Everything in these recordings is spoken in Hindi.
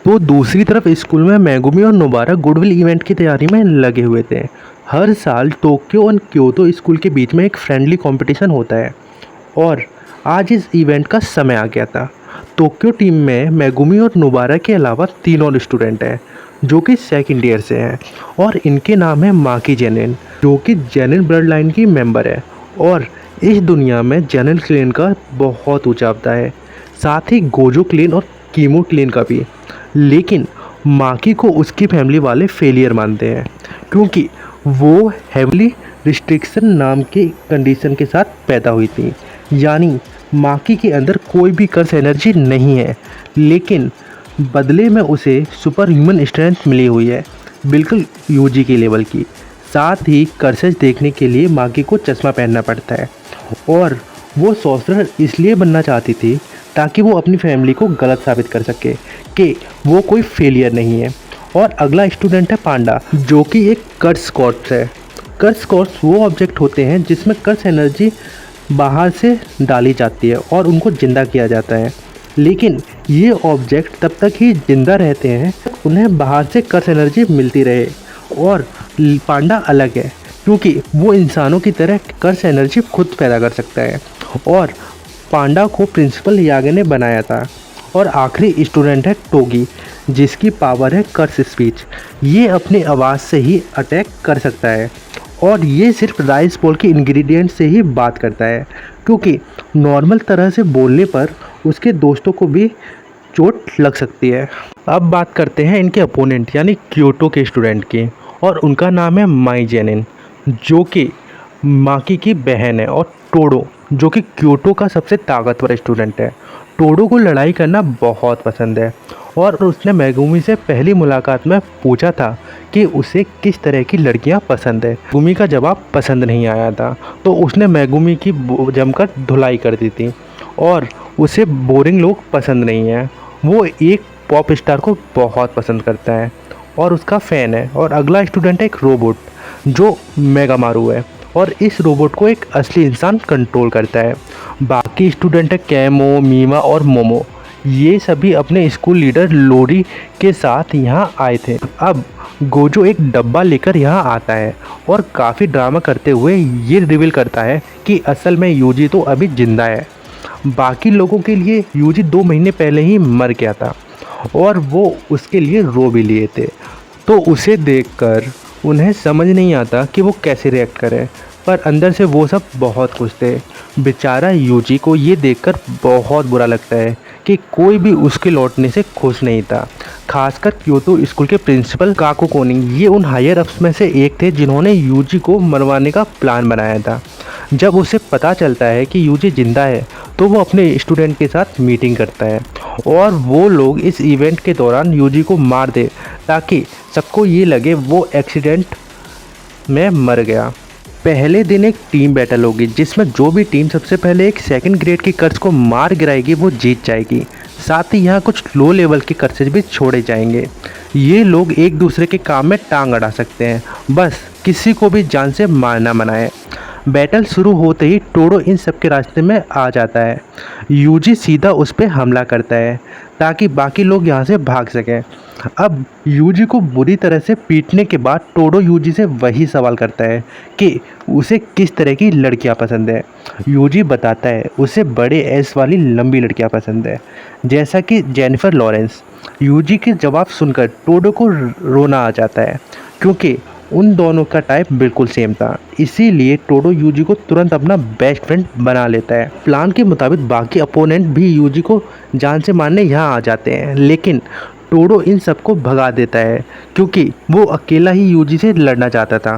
तो दूसरी तरफ स्कूल में मेगुमी और नोबारा गुडविल इवेंट की तैयारी में लगे हुए थे। हर साल टोक्यो और क्योतो स्कूल के बीच में एक फ्रेंडली कंपटीशन होता है और आज इस इवेंट का समय आ गया था। टोक्यो टीम में मेगुमी और नोबारा के अलावा 3 और स्टूडेंट हैं जो कि सेकंड ईयर से हैं और इनके नाम है माकी जेनिन, जो कि जेनिन ब्लड लाइन की मेंबर है और इस दुनिया में जेनिन क्लेन का बहुत ऊंचा अहदा है, साथ ही गोजो क्लेन और कीमो क्लेन का भी। लेकिन माकी को उसकी फैमिली वाले फेलियर मानते हैं क्योंकि वो हेवली रिस्ट्रिक्शन नाम के कंडीशन के साथ पैदा हुई थी, यानी माकी के अंदर कोई भी कर्स एनर्जी नहीं है, लेकिन बदले में उसे सुपर ह्यूमन स्ट्रेंथ मिली हुई है, बिल्कुल यूजी के लेवल की। साथ ही कर्सेस देखने के लिए माकी को चश्मा पहनना पड़ता है और वो सॉर्सरर इसलिए बनना चाहती थी ताकि वो अपनी फैमिली को गलत साबित कर सके कि वो कोई फेलियर नहीं है। और अगला स्टूडेंट है पांडा, जो कि एक कर्स कॉर्प्स है। कर्स कॉर्प्स वो ऑब्जेक्ट होते हैं जिसमें कर्स एनर्जी बाहर से डाली जाती है और उनको ज़िंदा किया जाता है, लेकिन ये ऑब्जेक्ट तब तक ही ज़िंदा रहते हैं उन्हें बाहर से कर्स एनर्जी मिलती रहे। और पांडा अलग है क्योंकि वो इंसानों की तरह कर्स एनर्जी खुद पैदा कर सकता है और पांडा को प्रिंसिपल यागे ने बनाया था। और आखिरी स्टूडेंट है टोगी, जिसकी पावर है कर्स स्पीच। ये अपनी आवाज़ से ही अटैक कर सकता है और ये सिर्फ राइस बोल के इंग्रेडिएंट से ही बात करता है, क्योंकि नॉर्मल तरह से बोलने पर उसके दोस्तों को भी चोट लग सकती है। अब बात करते हैं इनके अपोनेंट यानी क्योटो के स्टूडेंट की, और उनका नाम है माई जेनिन, जो कि माकी की बहन है, और टोडो, जो कि क्योटो का सबसे ताकतवर स्टूडेंट है। टोडो को लड़ाई करना बहुत पसंद है और उसने मेगुमी से पहली मुलाकात में पूछा था कि उसे किस तरह की लड़कियां पसंद है। मेगुमी का जवाब पसंद नहीं आया था, तो उसने मेगुमी की जमकर धुलाई कर दी थी और उसे बोरिंग लोग पसंद नहीं है। वो एक पॉप स्टार को बहुत पसंद करता है और उसका फ़ैन है। और अगला स्टूडेंट है एक रोबोट, जो मेगामारू है, और इस रोबोट को एक असली इंसान कंट्रोल करता है। बाकी स्टूडेंट है कैमो, मीमा और मोमो। ये सभी अपने स्कूल लीडर लोरी के साथ यहाँ आए थे। अब गोजो एक डब्बा लेकर यहाँ आता है और काफ़ी ड्रामा करते हुए ये रिवील करता है कि असल में यूजी तो अभी जिंदा है। बाकी लोगों के लिए यूजी 2 महीने पहले ही मर गया था और वो उसके लिए रो भी लिए थे, तो उसे देखकर उन्हें समझ नहीं आता कि वो कैसे रिएक्ट करें, पर अंदर से वो सब बहुत खुश थे। बेचारा यूजी को ये देखकर बहुत बुरा लगता है कि कोई भी उसके लौटने से खुश नहीं था, खासकर क्योतो स्कूल के प्रिंसिपल काकू कोनिंग। ये उन हायर अप्स में से एक थे जिन्होंने यूजी को मरवाने का प्लान बनाया था। जब उसे पता चलता है कि यूजी जिंदा है तो वो अपने स्टूडेंट के साथ मीटिंग करता है और वो लोग इस इवेंट के दौरान यूजी को मार दे ताकि सबको ये लगे वो एक्सीडेंट में मर गया। पहले दिन एक टीम बैटल होगी जिसमें जो भी टीम सबसे पहले एक सेकंड ग्रेड की कर्स को मार गिराएगी वो जीत जाएगी। साथ ही यहाँ कुछ लो लेवल के कर्सेज भी छोड़े जाएंगे। ये लोग एक दूसरे के काम में टांग अड़ा सकते हैं, बस किसी को भी जान से मारना मना है। बैटल शुरू होते ही टोडो इन सब के रास्ते में आ जाता है। यूजी सीधा उस पर हमला करता है ताकि बाकी लोग यहाँ से भाग सकें। अब यूजी को बुरी तरह से पीटने के बाद टोडो यूजी से वही सवाल करता है कि उसे किस तरह की लड़कियाँ पसंद है। यूजी बताता है उसे बड़े एस वाली लंबी लड़कियाँ पसंद है, जैसा कि जेनिफर लॉरेंस। यूजी के जवाब सुनकर टोडो को रोना आ जाता है क्योंकि उन दोनों का टाइप बिल्कुल सेम था। इसीलिए टोडो यूजी को तुरंत अपना बेस्ट फ्रेंड बना लेता है। प्लान के मुताबिक बाकी अपोनेंट भी यूजी को जान से मारने यहाँ आ जाते हैं, लेकिन टोडो इन सबको भगा देता है क्योंकि वो अकेला ही यूजी से लड़ना चाहता था।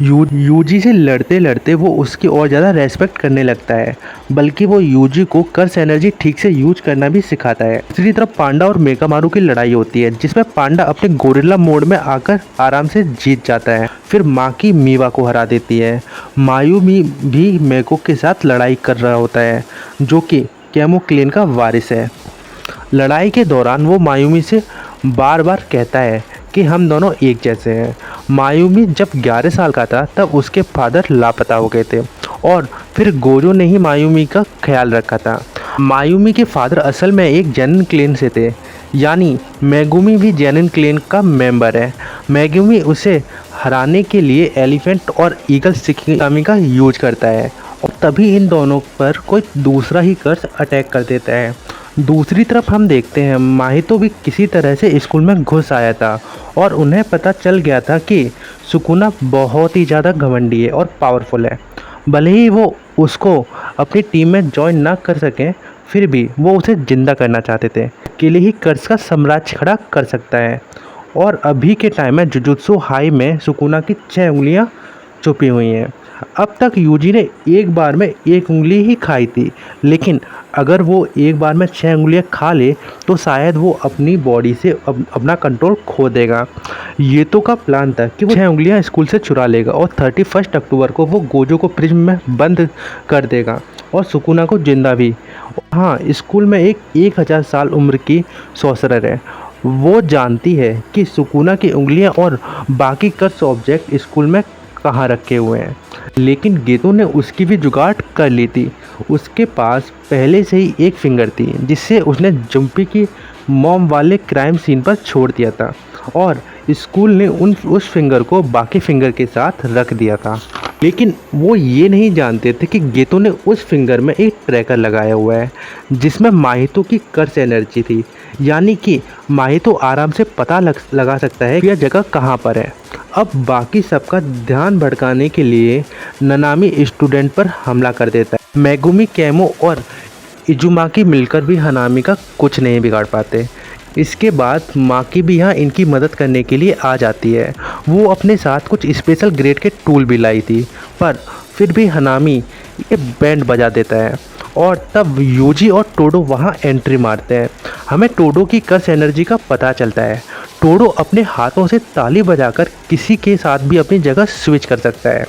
यूजी से लड़ते लड़ते वो उसकी और ज़्यादा रेस्पेक्ट करने लगता है, बल्कि वो यूजी को कर्स एनर्जी ठीक से यूज करना भी सिखाता है। दूसरी तरफ पांडा और मेगामारू की लड़ाई होती है जिसमें पांडा अपने गोरिल्ला मोड में आकर आराम से जीत जाता है। फिर माकी मीवा को हरा देती है। मायूमी भी मेको के साथ लड़ाई कर रहा होता है, जो कि कैमो क्लेन का वारिस है। लड़ाई के दौरान वो मायूमी से बार बार कहता है कि हम दोनों एक जैसे हैं। मायूमी जब 11 साल का था तब उसके फादर लापता हो गए थे और फिर गोजो ने ही मायूमी का ख्याल रखा था। मायूमी के फादर असल में एक जेनिन क्लेन से थे, यानी मेगुमी भी जेनिन क्लैन का मेंबर है। मेगुमी उसे हराने के लिए एलिफेंट और ईगल शिकिगामी का यूज करता है और तभी इन दोनों पर कोई दूसरा ही कर्स अटैक कर देता है। दूसरी तरफ हम देखते हैं माहितो भी किसी तरह से स्कूल में घुस आया था और उन्हें पता चल गया था कि सुकुना बहुत ही ज़्यादा घमंडी है और पावरफुल है। भले ही वो उसको अपनी टीम में ज्वाइन ना कर सकें, फिर भी वो उसे जिंदा करना चाहते थे। अकेले ही कर्स का साम्राज्य खड़ा कर सकता है। और अभी के टाइम में जुजुत्सु हाई में सुकुना की 6 उंगलियां छुपी हुई हैं। अब तक यूजी ने एक बार में 1 उंगली ही खाई थी, लेकिन अगर वो एक बार में 6 उंगलियां खा ले तो शायद वो अपनी बॉडी से अपना कंट्रोल खो देगा। ये तो का प्लान था कि वो 6 उंगलियां स्कूल से चुरा लेगा और 31 अक्टूबर को वो गोजो को प्रिज्म में बंद कर देगा और सुकुना को जिंदा भी। हाँ, स्कूल में एक 1000 साल उम्र की सॉर्सरर है। वो जानती है कि सुकुना की उंगलियां और बाकी कर्स ऑब्जेक्ट स्कूल में कहाँ रखे हुए हैं, लेकिन गेतो ने उसकी भी जुगाड़ कर ली थी। उसके पास पहले से ही एक फिंगर थी जिससे उसने जंपी की मॉम वाले क्राइम सीन पर छोड़ दिया था और स्कूल ने उस फिंगर को बाकी फिंगर के साथ रख दिया था। लेकिन वो ये नहीं जानते थे कि गेतो ने उस फिंगर में एक ट्रैकर लगाया हुआ है जिसमें माहितो की कर्स एनर्जी थी, यानी कि माहितो आराम से पता लगा सकता है कि यह जगह कहाँ पर है। अब बाकी सबका ध्यान भटकाने के लिए ननामी स्टूडेंट पर हमला कर देता है। मेगुमी, केमो और इजुमाकी मिलकर भी हनामी का कुछ नहीं बिगाड़ पाते। इसके बाद माकी भी यहाँ इनकी मदद करने के लिए आ जाती है। वो अपने साथ कुछ स्पेशल ग्रेड के टूल भी लाई थी, पर फिर भी हनामी ये बैंड बजा देता है और तब यूजी और टोडो वहाँ एंट्री मारते हैं। हमें टोडो की कर्स एनर्जी का पता चलता है। टोडो अपने हाथों से ताली बजाकर किसी के साथ भी अपनी जगह स्विच कर सकता है,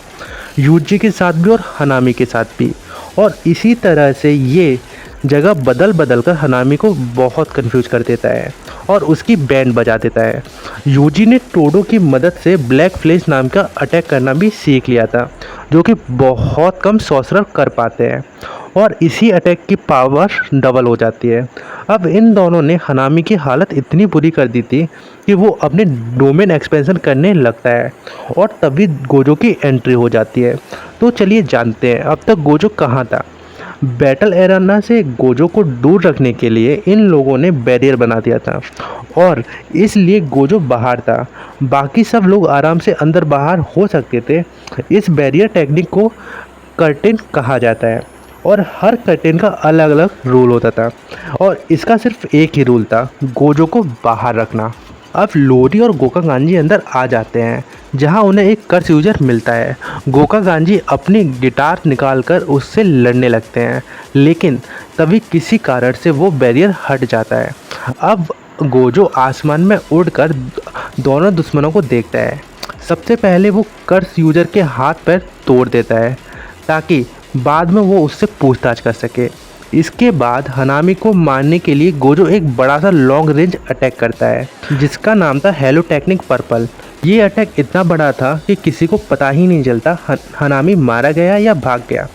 यूजी के साथ भी और हनामी के साथ भी। और इसी तरह से ये जगह बदल बदल कर हनामी को बहुत कंफ्यूज कर देता है और उसकी बैंड बजा देता है। यूजी ने टोडो की मदद से ब्लैक फ्लैश नाम का अटैक करना भी सीख लिया था, जो कि बहुत कम सॉर्सरर कर पाते हैं और इसी अटैक की पावर डबल हो जाती है। अब इन दोनों ने हनामी की हालत इतनी बुरी कर दी थी कि वो अपने डोमेन एक्सपेंशन करने लगता है और तभी गोजो की एंट्री हो जाती है। तो चलिए जानते हैं अब तक गोजो कहाँ था। बैटल एरेना से गोजो को दूर रखने के लिए इन लोगों ने बैरियर बना दिया था और इसलिए गोजो बाहर था। बाकी सब लोग आराम से अंदर बाहर हो सकते थे। इस बैरियर टेक्निक को कर्टेन कहा जाता है और हर कर्टेन का अलग अलग रूल होता था और इसका सिर्फ एक ही रूल था, गोजो को बाहर रखना। अब लोरी और गोकागांजी अंदर आ जाते हैं, जहां उन्हें एक कर्स यूजर मिलता है। गोकागांजी अपनी गिटार निकालकर उससे लड़ने लगते हैं, लेकिन तभी किसी कारण से वो बैरियर हट जाता है। अब गोजो आसमान में उड़कर दोनों दुश्मनों को देखता है। सबसे पहले वो कर्स यूजर के हाथ पैर तोड़ देता है ताकि बाद में वो उससे पूछताछ कर सके। इसके बाद हनामी को मारने के लिए गोजो एक बड़ा सा लॉन्ग रेंज अटैक करता है जिसका नाम था हेलो टेक्निक पर्पल। ये अटैक इतना बड़ा था कि किसी को पता ही नहीं चलता हनामी मारा गया या भाग गया,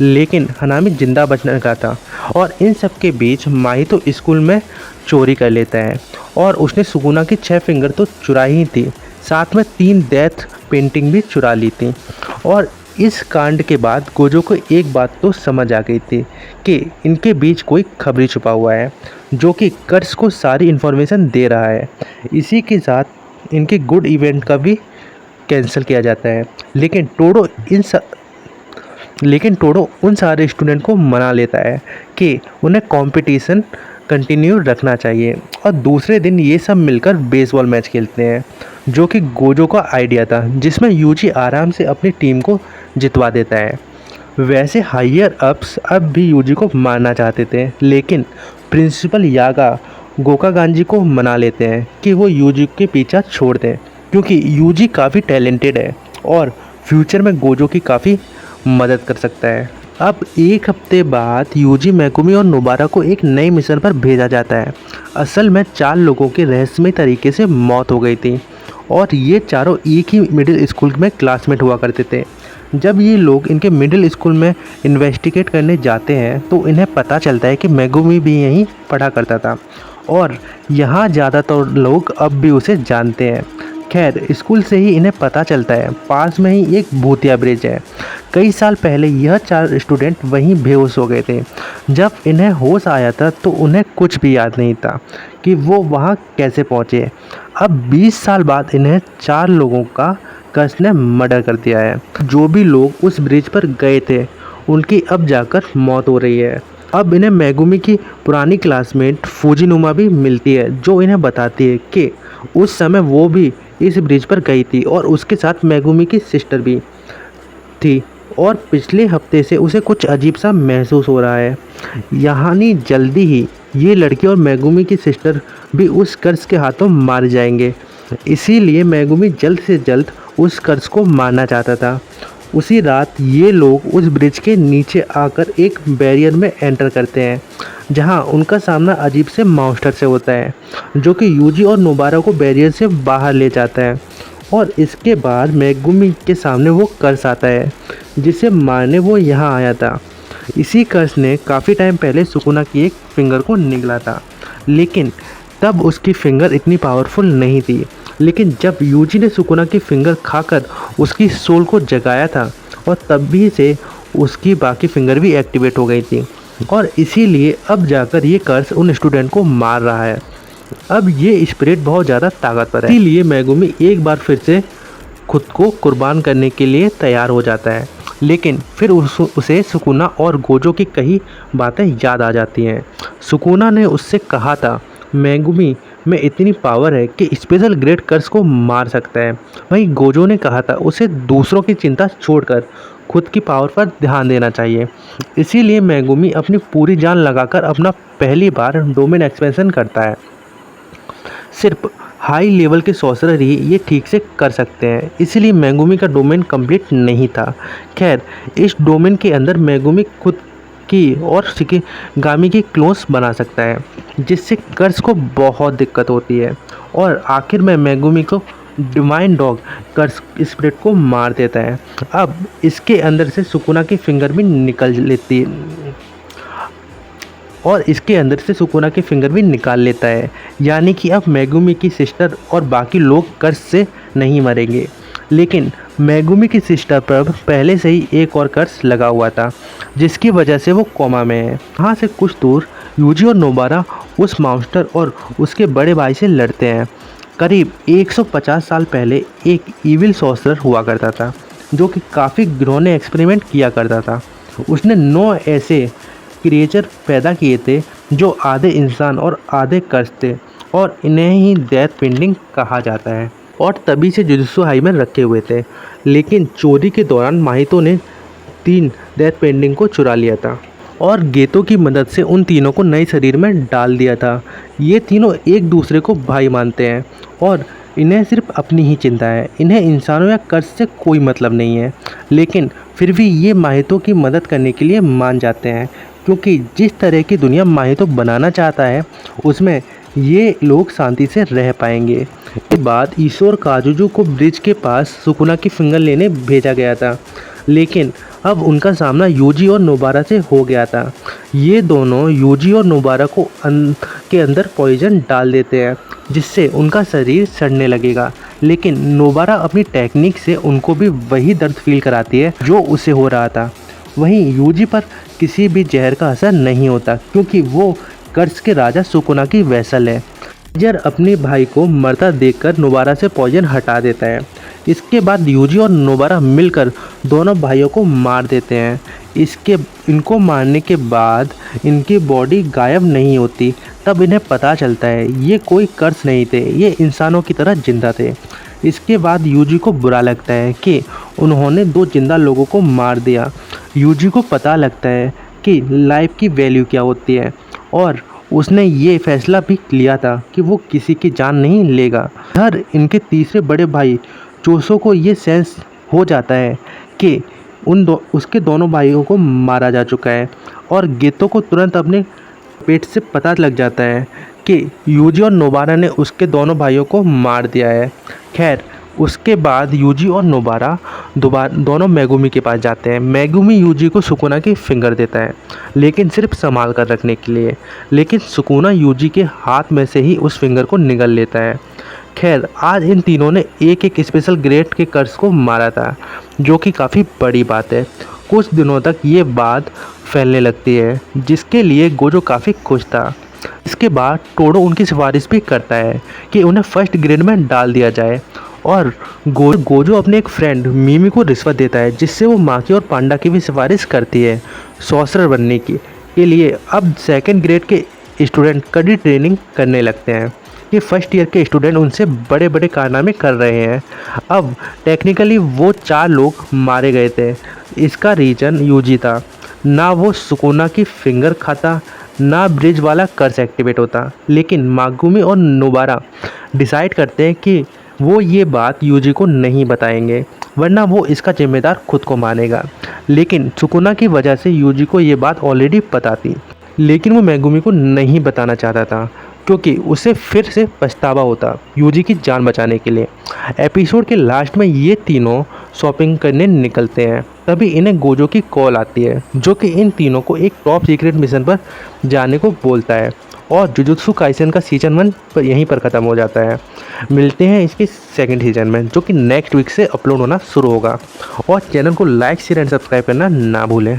लेकिन हनामी जिंदा बचने का था। और इन सब के बीच माहितो स्कूल में चोरी कर लेता है और उसने सुकुना की 6 फिंगर तो चुरा ही थी, साथ में 3 डेथ पेंटिंग भी चुरा ली थी। और इस कांड के बाद गोजो को एक बात तो समझ आ गई थी कि इनके बीच कोई खबरी छुपा हुआ है जो कि कर्स को सारी इन्फॉर्मेशन दे रहा है। इसी के साथ इनके गुड इवेंट का भी कैंसिल किया जाता है, लेकिन टोडो उन सारे स्टूडेंट को मना लेता है कि उन्हें कंपटीशन कंटिन्यू रखना चाहिए। और दूसरे दिन ये सब मिलकर बेसबॉल मैच खेलते हैं, जो कि गोजो का आइडिया था, जिसमें यूजी आराम से अपनी टीम को जितवा देता है। वैसे हायर अप्स अब भी यूजी को मारना चाहते थे, लेकिन प्रिंसिपल यागा गोकागांजी को मना लेते हैं कि वो यूजी के पीछा छोड़ दें, क्योंकि यूजी काफ़ी टैलेंटेड है और फ्यूचर में गोजो की काफ़ी मदद कर सकता है। अब एक हफ्ते बाद यूजी, मेगुमी और नोबारा को एक नए मिशन पर भेजा जाता है। असल में 4 लोगों की रहस्यमय तरीके से मौत हो गई थी और ये चारों एक ही मिडिल स्कूल में क्लासमेट हुआ करते थे। जब ये लोग इनके मिडिल स्कूल में इन्वेस्टिगेट करने जाते हैं तो इन्हें पता चलता है कि मेगुमी भी यहीं पढ़ा करता था और यहाँ ज़्यादातर लोग अब भी उसे जानते हैं। खैर, स्कूल से ही इन्हें पता चलता है पास में ही एक भूतिया ब्रिज है। कई साल पहले यह 4 स्टूडेंट वहीं बेहोश हो गए थे। जब इन्हें होश आया था तो उन्हें कुछ भी याद नहीं था कि वो वहाँ कैसे पहुँचे। अब 20 साल बाद इन्हें 4 लोगों का कर्स ने मर्डर कर दिया है। जो भी लोग उस ब्रिज पर गए थे उनकी अब जाकर मौत हो रही है। अब इन्हें मेगुमी की पुरानी क्लासमेट फुजिनुमा भी मिलती है, जो इन्हें बताती है कि उस समय वो भी इस ब्रिज पर गई थी और उसके साथ मेगुमी की सिस्टर भी थी और पिछले हफ्ते से उसे कुछ अजीब सा महसूस हो रहा है। यानी जल्दी ही ये लड़की और मेगुमी की सिस्टर भी उस कर्स के हाथों मार जाएंगे। इसीलिए मेगुमी जल्द से जल्द उस कर्स को मारना चाहता था। उसी रात ये लोग उस ब्रिज के नीचे आकर एक बैरियर में एंटर करते हैं, जहां उनका सामना अजीब से मॉन्स्टर से होता है, जो कि यूजी और नोबारा को बैरियर से बाहर ले जाता है। और इसके बाद मेगुमी के सामने वो कर्स आता है जिसे मारने वो यहाँ आया था। इसी कर्स ने काफ़ी टाइम पहले सुकुना की एक फिंगर को निगला था, लेकिन तब उसकी फिंगर इतनी पावरफुल नहीं थी। लेकिन जब यूजी ने सुकुना की फिंगर खाकर उसकी सोल को जगाया था और तभी से उसकी बाकी फिंगर भी एक्टिवेट हो गई थी और इसीलिए अब जाकर ये कर्स उन स्टूडेंट को मार रहा है। अब ये स्पिरिट बहुत ज़्यादा ताकतवर है, इसीलिए मेगुमी एक बार फिर से खुद को कुर्बान करने के लिए तैयार हो जाता है। लेकिन फिर उसे सुकुना और गोजो की कई बातें याद आ जाती हैं। सुकुना ने उससे कहा था मेगुमी में इतनी पावर है कि स्पेशल ग्रेड कर्स को मार सकता है। वहीं गोजो ने कहा था उसे दूसरों की चिंता छोड़कर खुद की पावर पर ध्यान देना चाहिए। इसीलिए मेगुमी अपनी पूरी जान लगाकर अपना पहली बार डोमेन एक्सपेंशन करता है। सिर्फ हाई लेवल के सॉर्सरर ही ये ठीक से कर सकते हैं, इसलिए मेगुमी का डोमेन कंप्लीट नहीं था। खैर, इस डोमेन के अंदर मेगुमी खुद की और शिकिगामी की क्लोन्स बना सकता है, जिससे कर्स को बहुत दिक्कत होती है और आखिर में मेगुमी को डिवाइन डॉग कर्स स्पिरिट को मार देता है। अब इसके अंदर से सुकुना की फिंगर भी निकाल लेता है, यानी कि अब मेगुमी की सिस्टर और बाकी लोग कर्स से नहीं मरेंगे। लेकिन मेगुमी की सिस्टर पर पहले से ही एक और कर्स लगा हुआ था, जिसकी वजह से वो कोमा में है। यहाँ से कुछ दूर यूजी और नोबारा उस मॉन्स्टर और उसके बड़े भाई से लड़ते हैं। करीब 150 साल पहले एक इविल सॉर्सरर हुआ करता था, जो कि काफ़ी घिनौने एक्सपेरिमेंट किया करता था। उसने 9 ऐसे क्रिएचर पैदा किए थे जो आधे इंसान और आधे कर्स थे, और इन्हें ही डेथ पेंडिंग कहा जाता है, और तभी से जुजुत्सु हाई में रखे हुए थे। लेकिन चोरी के दौरान माहितो ने 3 डेथ पेंडिंग को चुरा लिया था और गेतो की मदद से उन तीनों को नए शरीर में डाल दिया था। ये तीनों एक दूसरे को भाई मानते हैं और इन्हें सिर्फ अपनी ही चिंता है। इन्हें इंसानों या कर्स से कोई मतलब नहीं है, लेकिन फिर भी ये माहितो की मदद करने के लिए मान जाते हैं, क्योंकि जिस तरह की दुनिया माहितो बनाना चाहता है उसमें ये लोग शांति से रह पाएंगे। इसके बाद ईश्वर काजुजू को ब्रिज के पास सुकुना की फिंगर लेने भेजा गया था, लेकिन अब उनका सामना यूजी और नोबारा से हो गया था। ये दोनों यूजी और नोबारा को के अंदर पॉइजन डाल देते हैं, जिससे उनका शरीर सड़ने लगेगा। लेकिन नोबारा अपनी टेक्निक से उनको भी वही दर्द फील कराती है जो उसे हो रहा था। वहीं यूजी पर किसी भी जहर का असर नहीं होता, क्योंकि वो कर्स के राजा सुकुना की वैसल है। मेजर अपने भाई को मरता देखकर नोबारा से पॉइजन हटा देता है। इसके बाद यूजी और नोबारा मिलकर दोनों भाइयों को मार देते हैं। इनको मारने के बाद इनकी बॉडी गायब नहीं होती। तब इन्हें पता चलता है ये कोई कर्स नहीं थे, ये इंसानों की तरह जिंदा थे। इसके बाद यूजी को बुरा लगता है कि उन्होंने 2 जिंदा लोगों को मार दिया। यूजी को पता लगता है कि लाइफ की वैल्यू क्या होती है, और उसने ये फैसला भी लिया था कि वो किसी की जान नहीं लेगा। हर इनके तीसरे बड़े भाई चोसो को ये सेंस हो जाता है कि उसके दोनों भाइयों को मारा जा चुका है, और गेतो को तुरंत अपने पेट से पता लग जाता है कि यूजी और नोबारा ने उसके दोनों भाइयों को मार दिया है। खैर, उसके बाद यूजी और नोबारा दोनों मेगुमी के पास जाते हैं। मेगुमी यूजी को सुकुना की फिंगर देता है, लेकिन सिर्फ संभाल कर रखने के लिए। लेकिन सुकुना यूजी के हाथ में से ही उस फिंगर को निगल लेता है। खैर, आज इन तीनों ने एक एक स्पेशल ग्रेड के कर्स को मारा था, जो कि काफ़ी बड़ी बात है। कुछ दिनों तक ये बात फैलने लगती है, जिसके लिए गोजो काफ़ी खुश था। इसके बाद टोडो उनकी सिफारिश भी करता है कि उन्हें फर्स्ट ग्रेड में डाल दिया जाए, और गोजो अपने एक फ्रेंड मिमी को रिश्वत देता है, जिससे वो माकी और पांडा की भी सिफारिश करती है सॉर्सरर बनने के लिए। अब सेकंड ग्रेड के स्टूडेंट कड़ी ट्रेनिंग करने लगते हैं कि फर्स्ट ईयर के स्टूडेंट उनसे बड़े बड़े कारनामे कर रहे हैं। अब टेक्निकली वो 4 लोग मारे गए थे। इसका रीजन यूजी था। ना वो सुकुना की फिंगर खाता, ना ब्रिज वाला कर्स एक्टिवेट होता। लेकिन मागुमी और नोबारा डिसाइड करते हैं कि वो ये बात यूजी को नहीं बताएंगे, वरना वो इसका जिम्मेदार खुद को मानेगा। लेकिन सुकुना की वजह से यूजी को ये बात ऑलरेडी पता थी, लेकिन वो मेगुमी को नहीं बताना चाहता था, क्योंकि उसे फिर से पछतावा होता यूजी की जान बचाने के लिए। एपिसोड के लास्ट में ये तीनों शॉपिंग करने निकलते हैं। तभी इन्हें गोजो की कॉल आती है, जो कि इन तीनों को एक टॉप सीक्रेट मिशन पर जाने को बोलता है। और जुजुत्सु काइसेन का सीजन 1 पर यहीं पर ख़त्म हो जाता है। मिलते हैं इसके सेकंड सीजन में, जो कि नेक्स्ट वीक से अपलोड होना शुरू होगा। और चैनल को लाइक शेयर एंड सब्सक्राइब करना ना भूलें।